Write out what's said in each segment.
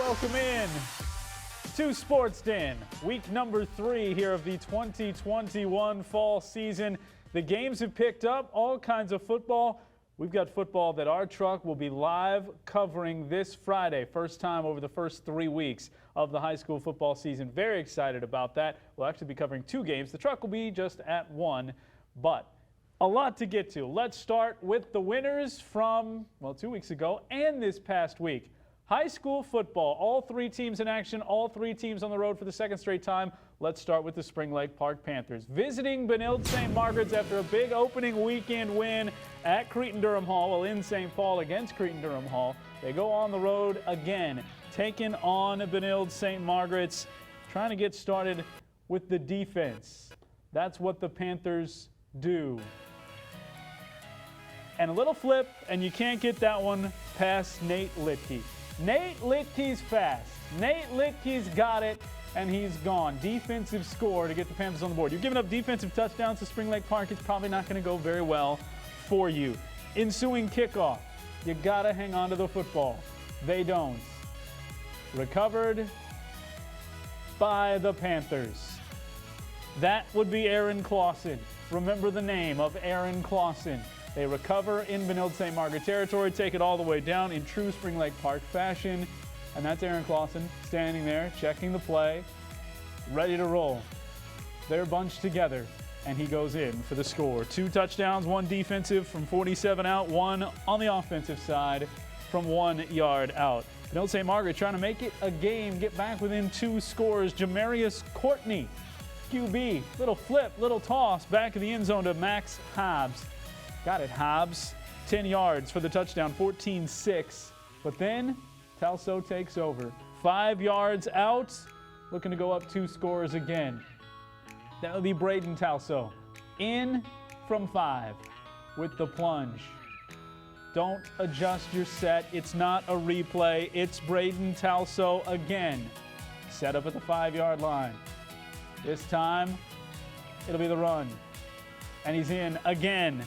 welcome in to Sports Den, week number 3 here of the 2021 fall season. The games have picked up, all kinds of football. We've got football that our truck will be live covering this Friday. First time over the first 3 weeks of the high school football season. Very excited about that. We'll actually be covering 2 games. The truck will be just at 1, but a lot to get to. Let's start with the winners from, 2 weeks ago and this past week. High school football, all 3 teams in action, all 3 teams on the road for the second straight time. Let's start with the Spring Lake Park Panthers. Visiting Benilde St. Margaret's after a big opening weekend win at Cretin-Durham Hall, in St. Paul against Cretin-Durham Hall. They go on the road again, taking on Benilde St. Margaret's, trying to get started with the defense. That's what the Panthers do. And a little flip, and you can't get that one past Nate Litke. Nate Litke's fast. Nate Litke's got it, and he's gone. Defensive score to get the Panthers on the board. You're giving up defensive touchdowns to Spring Lake Park. It's probably not going to go very well for you. Ensuing kickoff. You got to hang on to the football. They don't. Recovered by the Panthers. That would be Aaron Clausen. Remember the name of Aaron Clausen. They recover in Benilde St. Margaret territory, take it all the way down in true Spring Lake Park fashion. And that's Aaron Clausen standing there, checking the play, ready to roll. They're bunched together, and he goes in for the score. 2 touchdowns, 1 defensive from 47 out, 1 on the offensive side from 1 yard out. Benilde St. Margaret trying to make it a game, get back within 2 scores. Jamarius Courtney, QB, little flip, little toss, back of the end zone to Max Hobbs. Got it, Hobbs. 10 yards for the touchdown, 14-6. But then Talso takes over. 5 yards out, looking to go up 2 scores again. That would be Braden Talso. In from 5 with the plunge. Don't adjust your set. It's not a replay. It's Braden Talso again. Set up at the 5-yard line. This time, it'll be the run. And he's in again.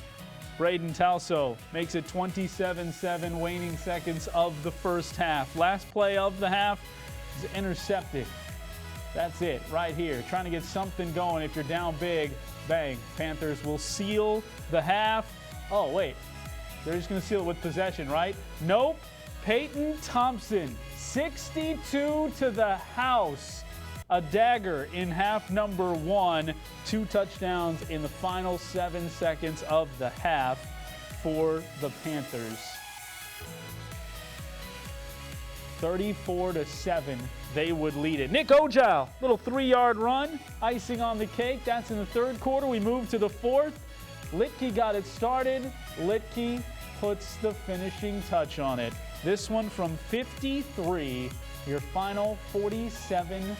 Braden Talso makes it 27-7, waning seconds of the first half. Last play of the half is intercepted. That's it right here. Trying to get something going. If you're down big, bang. Panthers will seal the half. Oh, wait. They're just going to seal it with possession, right? Nope. Peyton Thompson, 62 to the house. A dagger in half number 1. 2 touchdowns in the final 7 seconds of the half for the Panthers. 34-7, they would lead it. Nick Ojal, little 3-yard run, icing on the cake. That's in the 3rd quarter. We move to the 4th. Litke got it started. Litke puts the finishing touch on it. This one from 53, your final 47-7.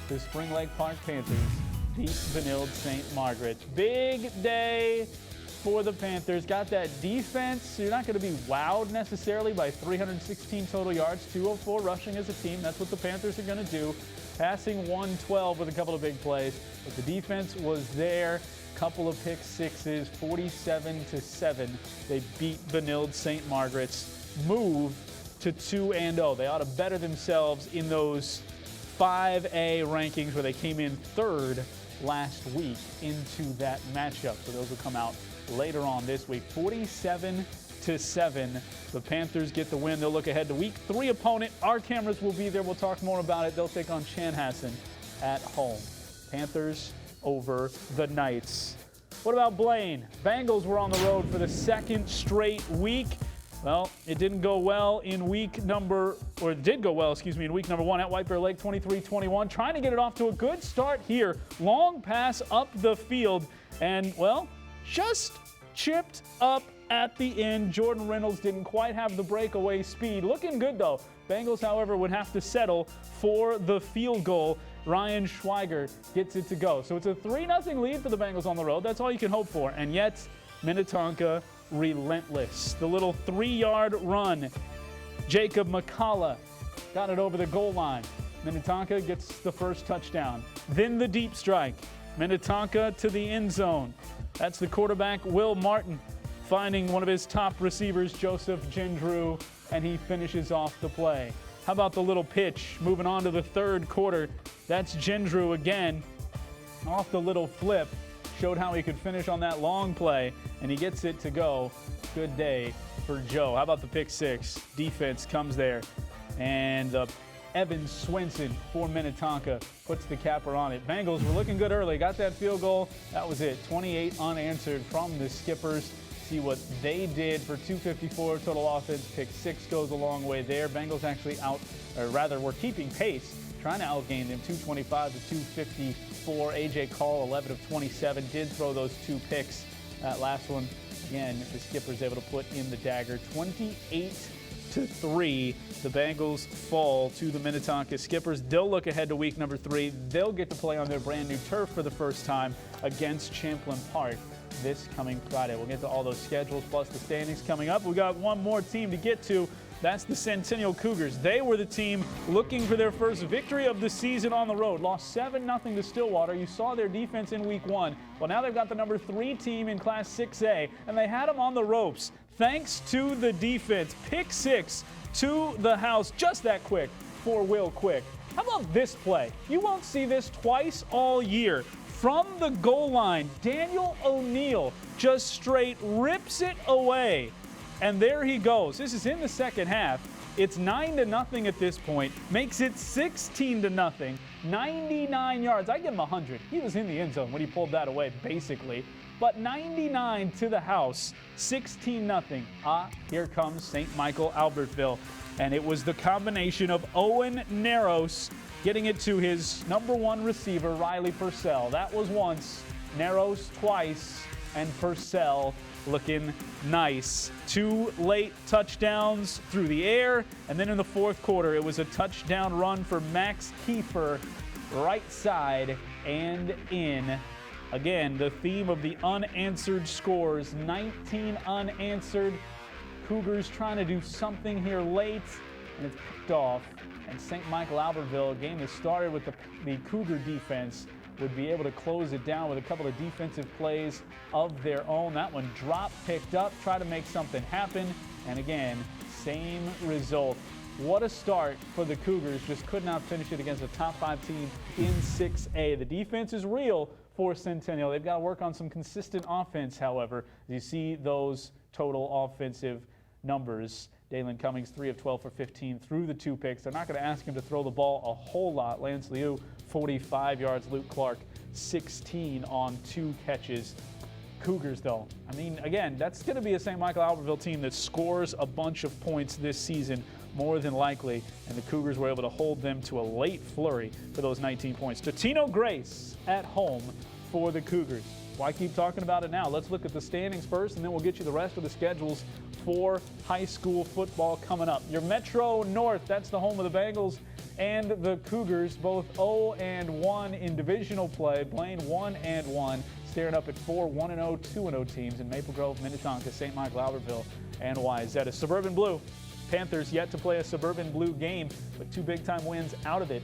The Spring Lake Park Panthers beat Benilde St. Margaret. Big day for the Panthers. Got that defense. So you're not going to be wowed necessarily by 316 total yards, 204 rushing as a team. That's what the Panthers are going to do. Passing 112 with a couple of big plays. But the defense was there. Couple of pick sixes, 47-7. They beat Benilde St. Margaret's. Move to 2-0. They ought to better themselves in those 5A rankings where they came in 3rd last week into that matchup. So those will come out later on this week. 47-7. The Panthers get the win. They'll look ahead to week 3 opponent. Our cameras will be there. We'll talk more about it. They'll take on Chanhassen at home. Panthers over the Knights. What about Blaine? Bengals were on the road for the 2nd straight week. Well, it didn't go well in week number, or it did go well, in week number 1 at White Bear Lake, 23-21. Trying to get it off to a good start here. Long pass up the field, and, well, just chipped up at the end. Jordan Reynolds didn't quite have the breakaway speed. Looking good, though. Bengals, however, would have to settle for the field goal. Ryan Schweiger gets it to go. So it's a 3-0 lead for the Bengals on the road. That's all you can hope for. And yet, Minnetonka relentless. The little 3-yard run. Jacob McCullough got it over the goal line. Minnetonka gets the first touchdown. Then the deep strike. Minnetonka to the end zone. That's the quarterback, Will Martin, finding one of his top receivers, Joseph Gendrew, and he finishes off the play. How about the little pitch? Moving on to the third quarter. That's Gendrew again. Off the little flip. Showed how he could finish on that long play, and he gets it to go. Good day for Joe. How about the pick six? Defense comes there, and Evan Swenson for Minnetonka puts the capper on it. Bengals were looking good early. Got that field goal. That was it. 28 unanswered from the Skippers. See what they did for 254 total offense. Pick six goes a long way there. Bengals actually were keeping pace, trying to outgain them 225 to 254. A.J. Call, 11 of 27, did throw those two picks. That last one, again, the Skippers able to put in the dagger. 28 to 3. The Bengals fall to the Minnetonka Skippers. They'll look ahead to week number 3. They'll get to play on their brand new turf for the first time against Champlin Park this coming Friday. We'll get to all those schedules plus the standings coming up. We got one more team to get to. That's the Centennial Cougars. They were the team looking for their first victory of the season on the road. Lost 7-0 to Stillwater. You saw their defense in week 1. Well, now they've got the number 3 team in Class 6A, and they had them on the ropes. Thanks to the defense. Pick 6 to the house. Just that quick for Will Quick. How about this play? You won't see this twice all year. From the goal line, Daniel O'Neill just straight rips it away. And there he goes. This is in the second half. It's 9-0 at this point. Makes it 16-0. 99 yards. I give him 100. He was in the end zone when he pulled that away, basically. But 99 to the house. 16-0. Here comes St. Michael Albertville. And it was the combination of Owen Narrows getting it to his number 1 receiver, Riley Purcell. That was once. Narrows twice. And Purcell looking nice. 2 late touchdowns through the air, and then in the fourth quarter, it was a touchdown run for Max Kiefer, right side and in. Again, the theme of the unanswered scores, 19 unanswered. Cougars trying to do something here late, and it's picked off. And St. Michael Albertville, a game that started with the Cougar defense, would be able to close it down with a couple of defensive plays of their own. That one dropped, picked up, try to make something happen, and again, same result. What a start for the Cougars. Just could not finish it against a top 5 team in 6A. The defense is real for Centennial. They've got to work on some consistent offense, however. You see those total offensive numbers. Dalen Cummings, 3 of 12 for 15 through the 2 picks. They're not going to ask him to throw the ball a whole lot. Lance Liu, 45 yards. Luke Clark, 16 on 2 catches. Cougars, though, I mean, again, that's going to be a St. Michael Albertville team that scores a bunch of points this season, more than likely, and the Cougars were able to hold them to a late flurry for those 19 points. Totino Grace at home for the Cougars. Why keep talking about it now? Let's look at the standings first, and then we'll get you the rest of the schedules for high school football coming up. Your Metro North, that's the home of the Bengals and the Cougars, both 0-1 in divisional play. Blaine 1-1, staring up at 4 1-0, 2-0 teams in Maple Grove, Minnetonka, St. Michael, Albertville, and Wayzata. Suburban Blue, Panthers yet to play a Suburban Blue game, but 2 big-time wins out of it.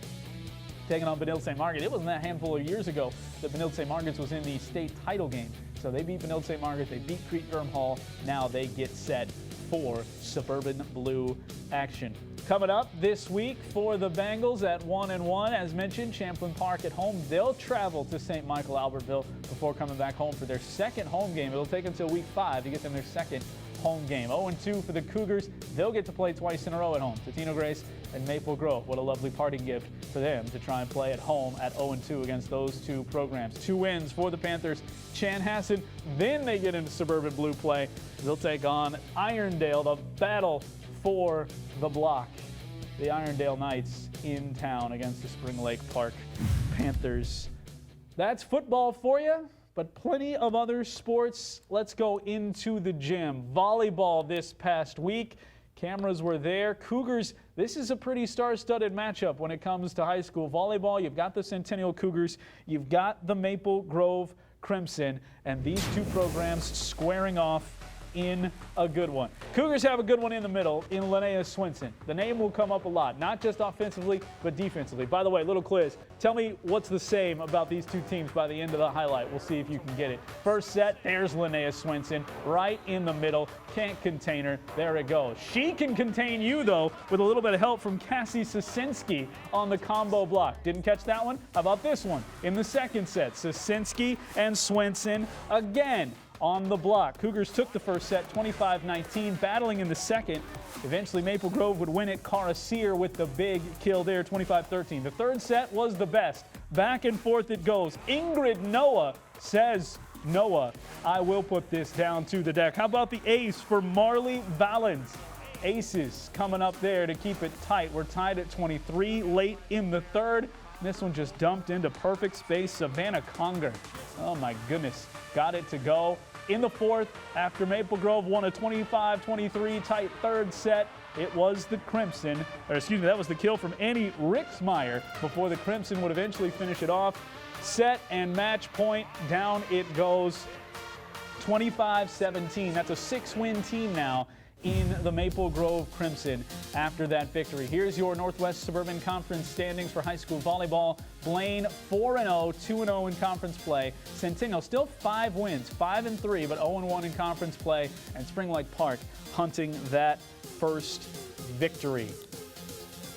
Taking on Benilde St. Margaret. It wasn't that handful of years ago that Benilde St. Margaret was in the state title game. So they beat Benilde St. Margaret, they beat Crete-Durham Hall. Now they get set for Suburban Blue action. Coming up this week for the Bengals at 1-1, as mentioned, Champlin Park at home. They'll travel to St. Michael Albertville before coming back home for their second home game. It'll take until week 5 to get them their second home game. 0-2 for the Cougars. They'll get to play twice in a row at home. Totino Grace and Maple Grove. What a lovely parting gift for them to try and play at home at 0-2 against those 2 programs. 2 wins for the Panthers. Chanhassen, then they get into Suburban Blue play. They'll take on Irondale, the battle for the block. The Irondale Knights in town against the Spring Lake Park Panthers. That's football for you, but plenty of other sports. Let's go into the gym. Volleyball this past week. Cameras were there. Cougars, this is a pretty star-studded matchup when it comes to high school volleyball. You've got the Centennial Cougars, you've got the Maple Grove Crimson, and these 2 programs squaring off in a good one. Cougars have a good one in the middle in Linnea Swinson. The name will come up a lot, not just offensively, but defensively. By the way, little quiz. Tell me what's the same about these two teams by the end of the highlight. We'll see if you can get it. First set, there's Linnea Swinson right in the middle. Can't contain her. There it goes. She can contain you, though, with a little bit of help from Cassie Sosinski on the combo block. Didn't catch that one? How about this one? In the second set, Sosinski and Swinson again on the block. Cougars took the first set 25-19, battling in the second. Eventually, Maple Grove would win it. Cara Sear with the big kill there, 25-13. The third set was the best. Back and forth it goes. Ingrid Noah says, Noah, I will put this down to the deck. How about the ace for Marley Valens? Aces coming up there to keep it tight. We're tied at 23 late in the third. This one just dumped into perfect space. Savannah Conger, oh my goodness, got it to go. In the fourth, after Maple Grove won a 25-23 tight third set, it was the Crimson, or excuse me, that was the kill from Annie Rixmeyer before the Crimson would eventually finish it off. Set and match point, down it goes. 25-17, that's a 6-win team now in the Maple Grove Crimson after that victory. Here's your Northwest Suburban Conference standings for high school volleyball. Blaine 4-0, 2-0 in conference play. Centennial still 5 wins, 5-3, but 0-1 in conference play. And Spring Lake Park hunting that first victory.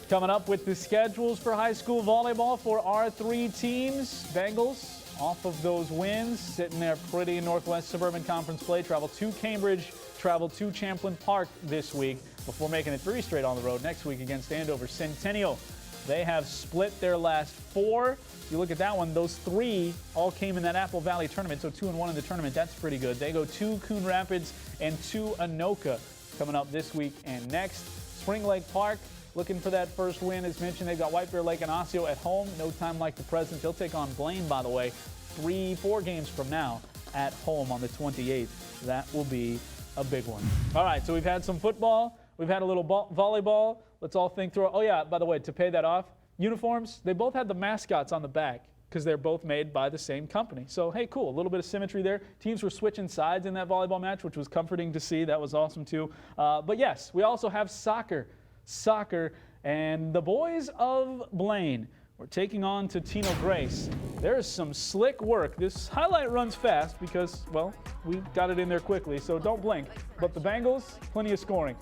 Coming up with the schedules for high school volleyball for our 3 teams. Bengals off of those wins, sitting there pretty in Northwest Suburban Conference play. Travel to Cambridge, travel to Champlain Park this week before making it 3 straight on the road next week against Andover. Centennial, they have split their last 4. If you look at that one, those 3 all came in that Apple Valley tournament, so 2-1 in the tournament. That's pretty good. They go to Coon Rapids and to Anoka coming up this week and next. Spring Lake Park looking for that first win. As mentioned, they've got White Bear Lake and Osseo at home. No time like the present. They'll take on Blaine, by the way, 3-4 games from now at home on the 28th. That will be a big one. All right, so we've had some football. We've had a little volleyball. Let's all think through. Oh, yeah, by the way, to pay that off, uniforms, they both had the mascots on the back because they're both made by the same company. So, hey, cool, a little bit of symmetry there. Teams were switching sides in that volleyball match, which was comforting to see. That was awesome, too. But, yes, we also have soccer, and the boys of Blaine were taking on Totino Grace. There's some slick work. This highlight runs fast because, well, we got it in there quickly, so don't blink. But the Bengals, plenty of scoring.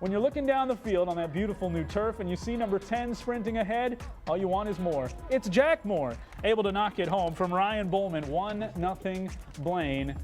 When you're looking down the field on that beautiful new turf and you see number 10 sprinting ahead, all you want is more. It's Jack Moore, able to knock it home from Ryan Bowman. 1-0 Blaine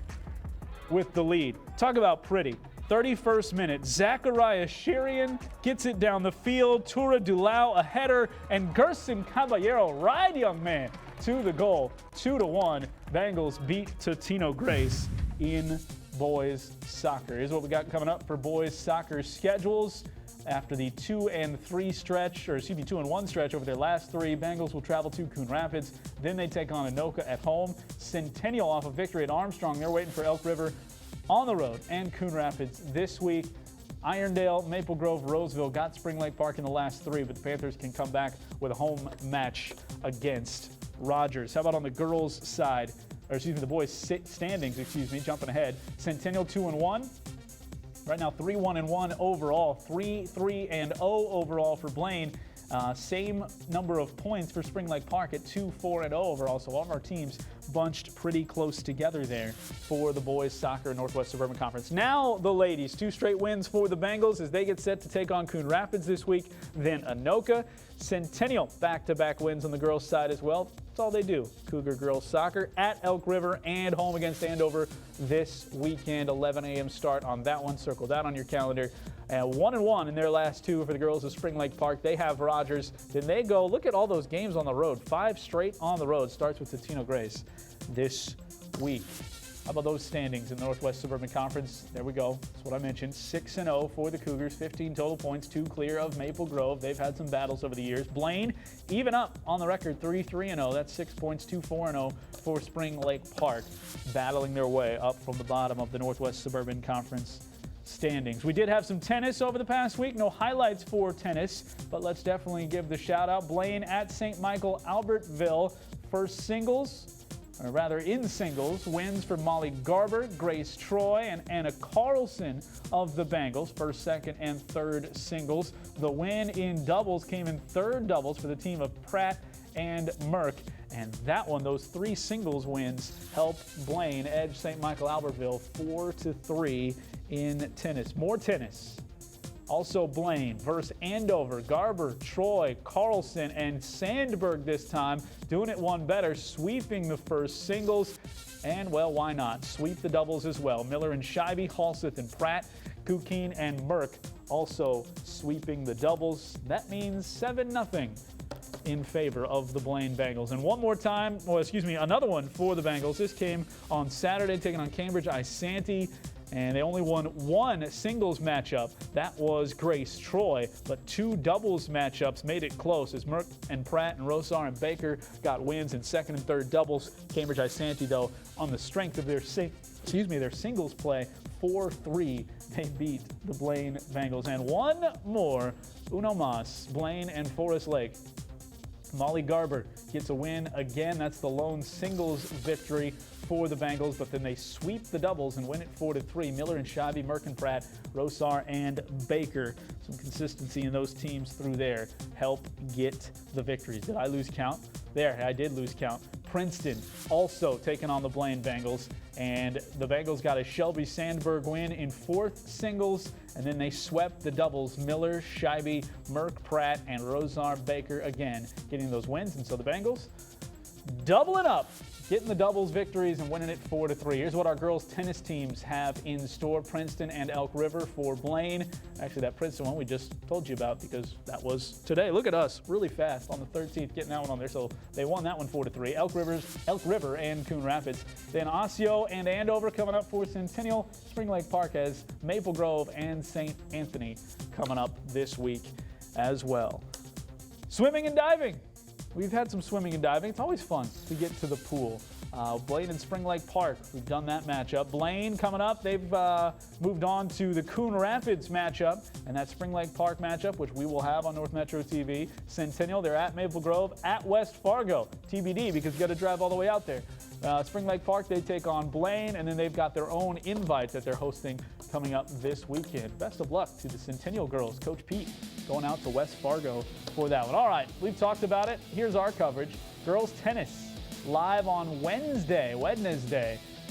with the lead. Talk about pretty. 31st minute, Zachariah Shirian gets it down the field. Tura Dulau, a header, and Gerson Caballero, right, young man, to the goal. 2-1. Bengals beat Totino Grace in boys soccer. Here's what we got coming up for boys soccer schedules. After the 2-3 stretch, or excuse me, 2-1 stretch over their last 3, Bengals will travel to Coon Rapids. Then they take on Anoka at home. Centennial off a victory at Armstrong. They're waiting for Elk River on the road and Coon Rapids this week. Irondale, Maple Grove, Roseville got Spring Lake Park in the last 3, but the Panthers can come back with a home match against Rogers. How about on the girls' side, or excuse me, the boys' standings, jumping ahead. Centennial 2-1. Right now 3-1-1 overall, 3-3-0 overall for Blaine. Same number of points for Spring Lake Park at 2-4-0 overall. So all of our teams bunched pretty close together there for the boys soccer Northwest Suburban Conference. Now the ladies, 2 straight wins for the Bengals as they get set to take on Coon Rapids this week. Then Anoka. Centennial back-to-back wins on the girls side as well. That's all they do. Cougar girls soccer at Elk River and home against Andover this weekend. 11 a.m. start on that one. Circle that on your calendar. 1-1 in their last 2 for the girls of Spring Lake Park. They have Rogers. Then they go. Look at all those games on the road. 5 straight on the road. Starts with Totino Grace this week. How about those standings in the Northwest Suburban Conference? There we go. That's what I mentioned. 6-0 for the Cougars. 15 total points. 2 clear of Maple Grove. They've had some battles over the years. Blaine, even up on the record. 3-3-0. That's 6 points. 2-4-0 for Spring Lake Park. Battling their way up from the bottom of the Northwest Suburban Conference standings. We did have some tennis over the past week. No highlights for tennis, but let's definitely give the shout out. Blaine at St. Michael Albertville. First singles. or rather in singles, wins for Molly Garber, Grace Troy, and Anna Carlson of the Bengals, first, second, and third singles. The win in doubles came in third doubles for the team of Pratt and Merck. And that one, those 3 singles wins, helped Blaine edge St. Michael Albertville 4-3 in tennis. More tennis. Also Blaine versus Andover, Garber, Troy, Carlson, and Sandberg this time, doing it one better, sweeping the first singles. And, well, why not? Sweep the doubles as well. Miller and Scheibe, Halseth and Pratt, Kukine and Merck also sweeping the doubles. That means 7-0 in favor of the Blaine Bengals. And one more time, another one for the Bengals. This came on Saturday, taking on Cambridge Isanti. And they only won 1 singles matchup. That was Grace Troy. But 2 doubles matchups made it close as Merck and Pratt and Rosar and Baker got wins in second and third doubles. Cambridge Isanti, though, on the strength of their singles play, 4-3, they beat the Blaine Bengals. And one more, uno más, Blaine and Forest Lake. Molly Garber gets a win again. That's the lone singles victory for the Bengals, but then they sweep the doubles and win it 4-3. Miller and Scheibe, Merck and Pratt, Rosar and Baker. Some consistency in those teams through there help get the victories. Did I lose count? There, I did lose count. Princeton also taking on the Blaine Bengals, and the Bengals got a Shelby Sandberg win in 4th singles, and then they swept the doubles. Miller, Scheibe, Merck, Pratt, and Rosar Baker again getting those wins, and so the Bengals doubling up, getting the doubles victories and winning it 4-3. Here's what our girls tennis teams have in store. Princeton and Elk River for Blaine. Actually, that Princeton one we just told you about because that was today. Look at us, really fast on the 13th, getting that one on there. So they won that one 4-3. Elk River and Coon Rapids. Then Osseo and Andover coming up for Centennial. Spring Lake Park has Maple Grove and St. Anthony coming up this week as well. Swimming and diving. We've had some swimming and diving. It's always fun to get to the pool. Blaine and Spring Lake Park, we've done that matchup. Blaine coming up, they've moved on to the Coon Rapids matchup, and that Spring Lake Park matchup, which we will have on North Metro TV. Centennial, they're at Maple Grove, at West Fargo, TBD, because you got to drive all the way out there. Spring Lake Park, they take on Blaine, and then they've got their own invite that they're hosting coming up this weekend. Best of luck to the Centennial girls. Coach Pete going out to West Fargo for that one. All right, we've talked about it. Here's our coverage. Girls tennis live on Wednesday,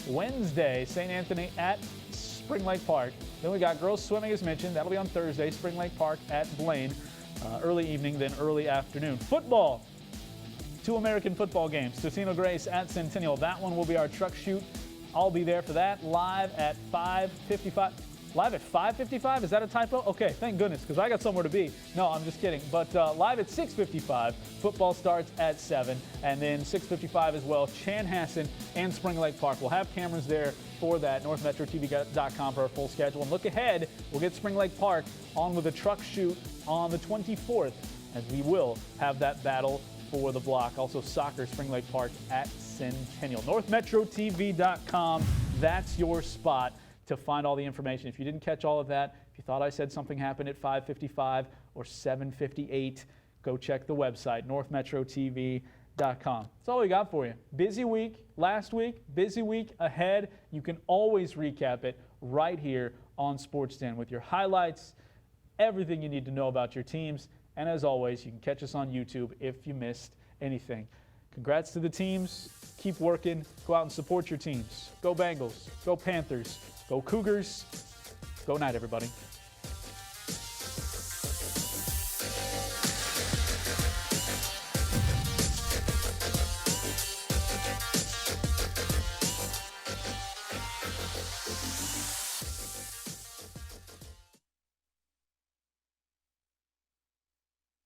St. Anthony at Spring Lake Park. Then we got girls swimming, as mentioned. That'll be on Thursday, Spring Lake Park at Blaine. Early evening, then early afternoon. Football. 2 American football games. Tocino Grace at Centennial. That one will be our truck shoot. I'll be there for that, live at 5:55. Live at 5:55? Is that a typo? Okay, thank goodness, because I got somewhere to be. No, I'm just kidding. But live at 6:55. Football starts at 7. And then 6:55 as well, Chanhassen and Spring Lake Park. We'll have cameras there for that. NorthMetroTV.com for our full schedule. And look ahead, we'll get Spring Lake Park on with a truck shoot on the 24th, as we will have that battle for the block. Also soccer, Spring Lake Park at Centennial. NorthMetroTV.com, that's your spot to find all the information. If you didn't catch all of that, if you thought I said something happened at 5:55 or 7:58, go check the website, northmetrotv.com. That's all we got for you. Busy week last week, busy week ahead. You can always recap it right here on SportsDen with your highlights, everything you need to know about your teams. And as always, you can catch us on YouTube if you missed anything. Congrats to the teams. Keep working. Go out and support your teams. Go Bengals. Go Panthers. Go Cougars. Go Night, everybody.